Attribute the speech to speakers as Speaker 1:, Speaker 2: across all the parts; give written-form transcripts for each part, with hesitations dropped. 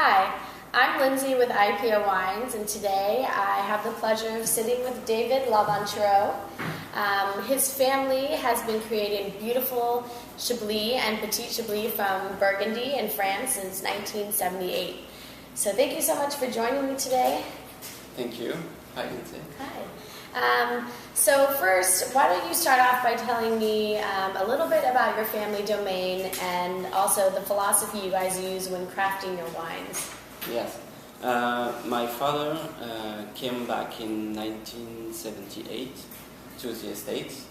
Speaker 1: Hi, I'm Lindsay with IPO Wines, and today I have the pleasure of sitting with David Lavantureux. His family has been creating beautiful Chablis and Petit Chablis from Burgundy in France since 1978. So thank you so much for joining me today.
Speaker 2: Thank you. Hi, Lindsay.
Speaker 1: Hi. So first, why don't you start off by telling me a little bit about your family domain and also the philosophy you guys use when crafting your wines.
Speaker 2: Yes. My father came back in 1978 to the States.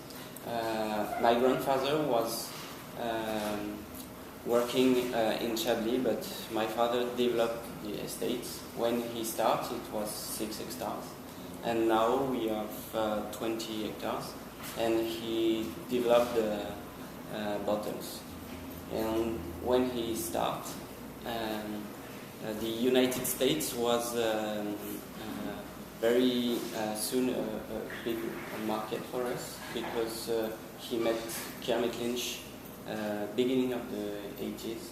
Speaker 2: My grandfather was working in Chablis, but my father developed the estates. When he started, it was 6 hectares. And now we have 20 hectares, and he developed the bottles. And when he started, the United States was very soon a big market for us because he met Kermit Lynch beginning of the 80s,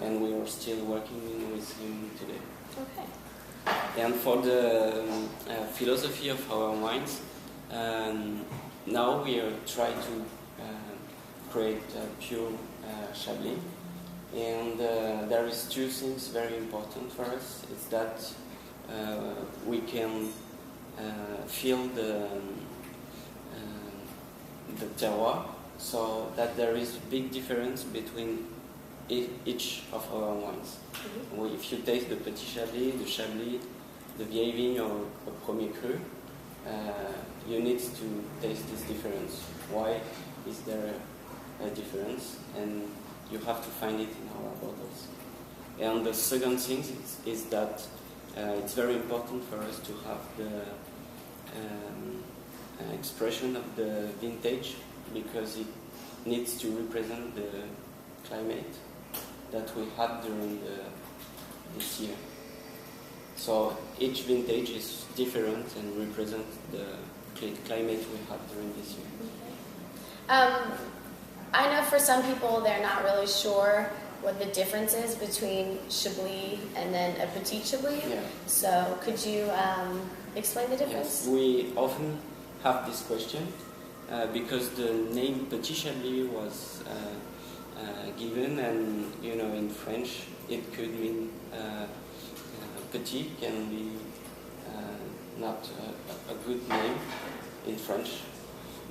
Speaker 2: and we are still working with him today.
Speaker 1: Okay.
Speaker 2: And for the philosophy of our wines, now we are trying to create pure Chablis. And there is two things very important for us. It's that we can feel the terroir, so that there is a big difference between each of our wines. If you taste the Petit Chablis, the Chablis, the Vieille Vigne or a Premier Cru, you need to taste this difference. Why is there a difference? And you have to find it in our bottles. And the second thing is that it's very important for us to have the expression of the vintage, because it needs to represent the climate that we had during this year. So each vintage is different and represents the climate we had during this year.
Speaker 1: I know for some people they're not really sure what the difference is between Chablis and then a Petit Chablis.
Speaker 2: Yeah.
Speaker 1: So could you explain the difference?
Speaker 2: Yes, we often have this question because the name Petit Chablis was given, and in French it could mean petit can be not a good name in French,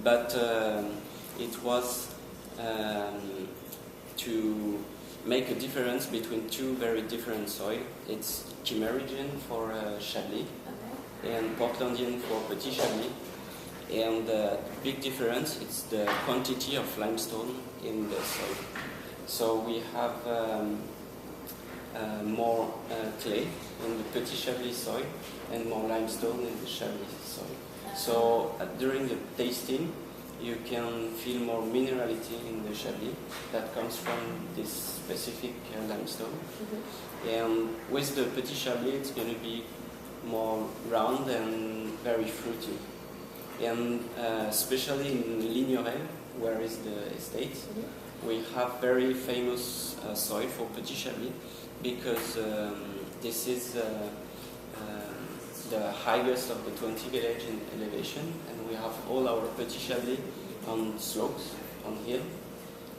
Speaker 2: but it was to make a difference between two very different soil. It's Kimmeridgian for Chablis, and Portlandian for Petit Chablis. And the big difference is the quantity of limestone in the soil. So we have more clay in the Petit Chablis soil and more limestone in the Chablis soil. So during the tasting, you can feel more minerality in the Chablis that comes from this specific limestone. And with the Petit Chablis, it's going to be more round and very fruity. And especially in Lignerel, where is the estate, we have very famous soil for Petit Chablis, because this is the highest of the 20 village in elevation, and we have all our Petit Chablis on slopes, on hill.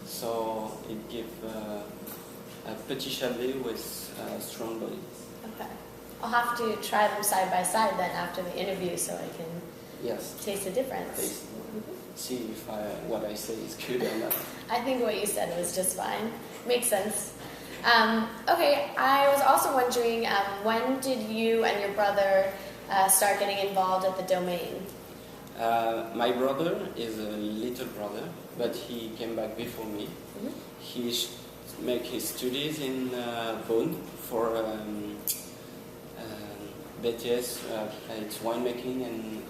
Speaker 2: So it gives a Petit Chablis with a strong body.
Speaker 1: Okay. I'll have to try them side by side then after the interview so I can taste the difference.
Speaker 2: See if what I say is good or not.
Speaker 1: I think what you said was just fine. Makes sense. Okay, I was also wondering, when did you and your brother start getting involved at the domain?
Speaker 2: My brother is a little brother, but he came back before me. He made his studies in Beaune for BTS, it's winemaking and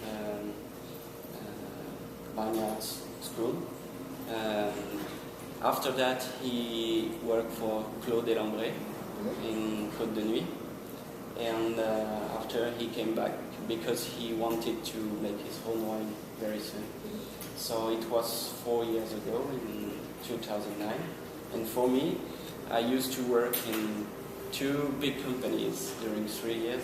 Speaker 2: vineyard school. After that, he worked for Claude Delambre in Côte de Nuit, and after he came back because he wanted to make his own wine very soon. So it was 4 years ago in 2009, and for me, I used to work in two big companies during 3 years,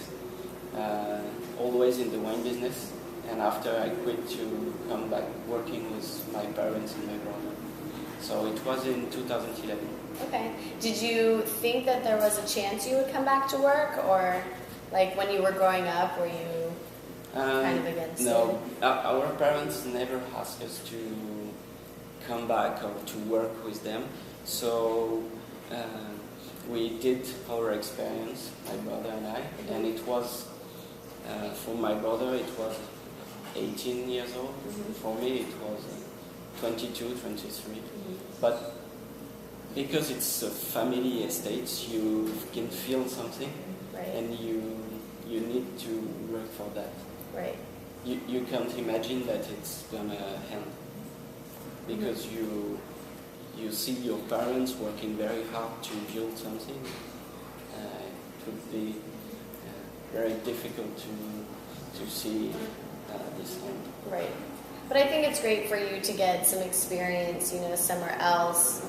Speaker 2: always in the wine business. And after I quit to come back working with my parents and my brother. So it was in 2011.
Speaker 1: Okay. Did you think that there was a chance you would come back to work, or like when you were growing up, were you kind of against
Speaker 2: no,
Speaker 1: it?
Speaker 2: our parents never asked us to come back or to work with them. So we did our experience, my brother and I, and it was, for my brother it was 18 years old. For me it was 22, 23. But because it's a family estate, you can feel something,
Speaker 1: Right.
Speaker 2: and you need to work for that.
Speaker 1: Right.
Speaker 2: You can't imagine that it's gonna end, because you see your parents working very hard to build something. It would be very difficult to see this end.
Speaker 1: Right. But I think it's great for you to get some experience, somewhere else,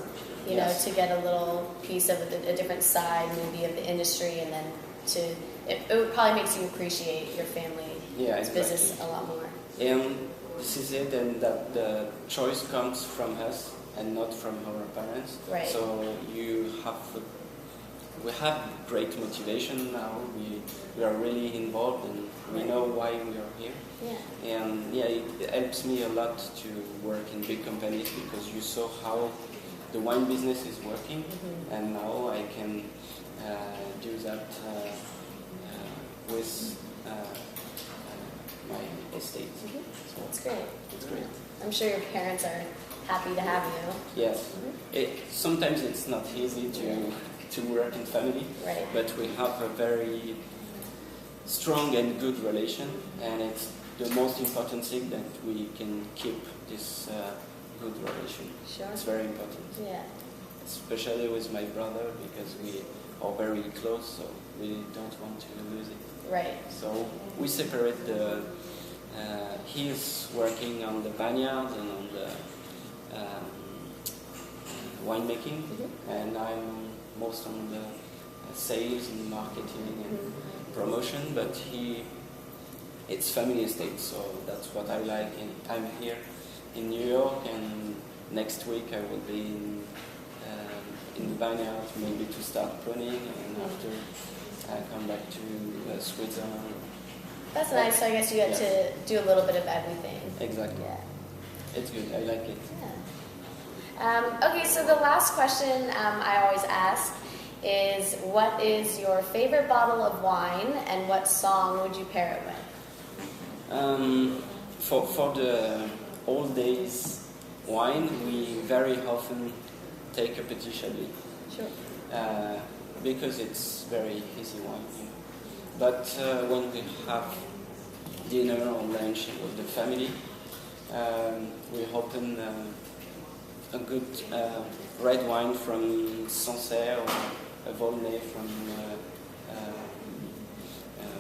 Speaker 2: Yes.
Speaker 1: to get a little piece of a different side, maybe of the industry, and then it probably makes you appreciate your family's
Speaker 2: Exactly.
Speaker 1: business a lot more.
Speaker 2: And this is it, and that the choice comes from us and not from our parents.
Speaker 1: Right.
Speaker 2: So we have great motivation now. We are really involved, and we know why we are here.
Speaker 1: Yeah.
Speaker 2: And it helps me a lot to work in big companies, because you saw how the wine business is working, and now I can do that with my estate. So
Speaker 1: That's great.
Speaker 2: it's great.
Speaker 1: I'm sure your parents are happy to have you.
Speaker 2: Yes. Sometimes it's not easy to work in family,
Speaker 1: Right.
Speaker 2: but we have a very strong and good relation, and it's the most important thing that we can keep this good relation.
Speaker 1: Sure.
Speaker 2: It's very important,
Speaker 1: Yeah.
Speaker 2: especially with my brother, because we are very close, so we don't want to lose it.
Speaker 1: Right.
Speaker 2: So we separate he's working on the vineyard and on the winemaking, and I'm most on the sales and marketing and promotion, but it's family estate, so that's what I like. And I'm here in New York, and next week I will be in the vineyard, maybe to start pruning, and after I come back to Switzerland.
Speaker 1: That's nice. So I guess you get to do a little bit of everything.
Speaker 2: Exactly.
Speaker 1: Yeah.
Speaker 2: It's good. I like it.
Speaker 1: Yeah. Okay, so the last question I always ask is, what is your favorite bottle of wine, and what song would you pair it with?
Speaker 2: For the old days wine, we very often take a petit chablis.
Speaker 1: Sure.
Speaker 2: Because it's very easy wine. But when we have dinner or lunch with the family, we open a good red wine from Sancerre or a Volnay from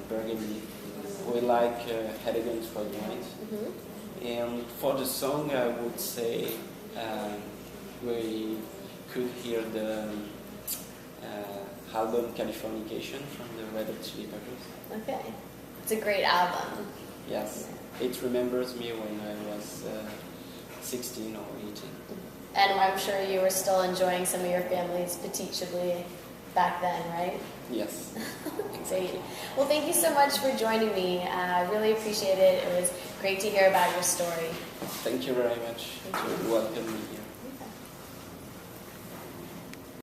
Speaker 2: Burgundy. We like elegant red wines. And for the song, I would say we could hear the album Californication from the Red Hot Chili Peppers.
Speaker 1: Okay. It's a great album.
Speaker 2: Yes. It remembers me when I was 16 or 18.
Speaker 1: And I'm sure you were still enjoying some of your family's Petit Chablis back then, right?
Speaker 2: Yes.
Speaker 1: Great. Well, thank you so much for joining me. I really appreciate it. It was great to hear about your story.
Speaker 2: Thank you very much to welcome me here.